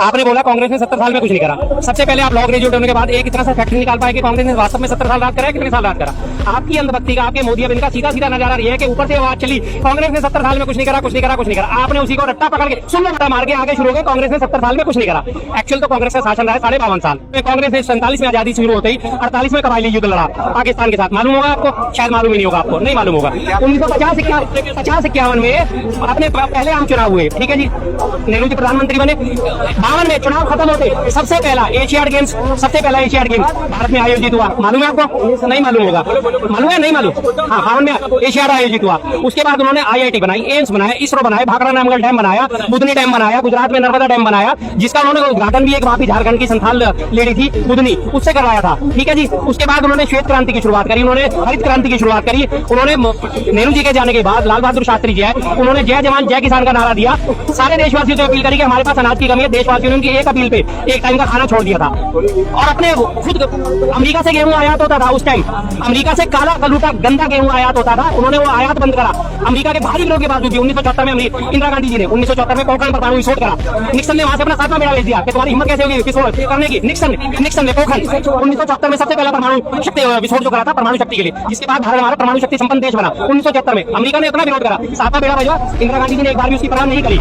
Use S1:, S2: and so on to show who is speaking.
S1: आपने बोला कांग्रेस ने 70 साल में कुछ नहीं करा। सबसे पहले आप लॉ ग्रेजुएट होने के बाद एक इतना सा फैक्ट निकाल पाए कि कांग्रेस ने वास्तव में 70 साल राज करा है, कितने साल राज करा। आपकी अंधभक्ति का, आपके मोदी अब इनका सीधा सीधा नजारा ये है कि ऊपर से आवाज चली कांग्रेस ने 70 साल में कुछ नहीं करा, कुछ नहीं करा, कुछ नहीं करा। आपने उसी को रट्टा पकड़ के सुन लो मार के आगे शुरू हो गए कांग्रेस ने 70 साल में कुछ नहीं करा। एक्चुअल तो कांग्रेस का शासन रहा है 52.5 साल। कांग्रेस ने 47 में आजादी शुरू होते ही 48 में कबायली युद्ध लड़ा पाकिस्तान के साथ। मालूम होगा आपको? शायद मालूम ही नहीं होगा, आपको नहीं मालूम होगा। 1950-51 में अपने पहले आम चुनाव हुए, ठीक है जी। नेहरू जी प्रधानमंत्री बने। 52 में चुनाव खत्म होते सबसे पहला एशियाड गेम्स, सबसे पहला एशियाड गेम्स भारत में आयोजित हुआ। मालूम है आपको? नहीं मालूम होगा। मालूम है? नहीं मालूम। हाँ, 52 में एशियाड आयोजित हुआ। उसके बाद उन्होंने IIT बनाई, एम्स बनाया, इसरो बनाया, भाखड़ा नामगढ़ डैम बनाया, बुधनी डैम बनाया, गुजरात में नर्मदा डैम बनाया, जिसका उन्होंने उद्घाटन भी एक वहां की झारखंड की संथाल लेडी थी बुधनी, उससे करवाया था, ठीक है जी। उसके बाद उन्होंने श्वेत क्रांति की शुरुआत करी, उन्होंने हरित क्रांति की शुरुआत करी। उन्होंने नेहरू जी के जाने के बाद लाल बहादुर शास्त्री जी है, उन्होंने जय जवान जय किसान का नारा दिया। सारे देशवासियों से अपील करी कि हमारे पास अनाज की कमी है। देशवासियों ने उनकी एक अपील पे एक टाइम का खाना छोड़ दिया था। और अपने खुद अमेरिका से गेहूं आयात होता था उस टाइम, अमेरिका से काला कलूटा गंदा गेहूं आयात होता था, उन्होंने वो आयात बंद करा। अमेरिका के भारी विरोध के बावजूद भी 1974 में इंदिरा गांधी जी ने 1974 में पोखरण परमाणु विस्फोट करा। निक्सन ने वहां से अपना 7वां बेड़ा भेज दिया कि तुम्हारी हिम्मत कैसे होगी विस्फोट करने की। निक्सन ने पोखरण 1974 में सबसे पहला परमाणु शक्ति विस्फोट जो करा था परमाणु शक्ति के लिए, जिसके बाद भारत हमारा परमाणु शक्ति संपन्न देश बना 1974 में। अमेरिका ने अपना विरोध करा, 7वां बेड़ा भेजा। इंदिरा गांधी जी ने एक बार भी उसकी परवाह नहीं करी।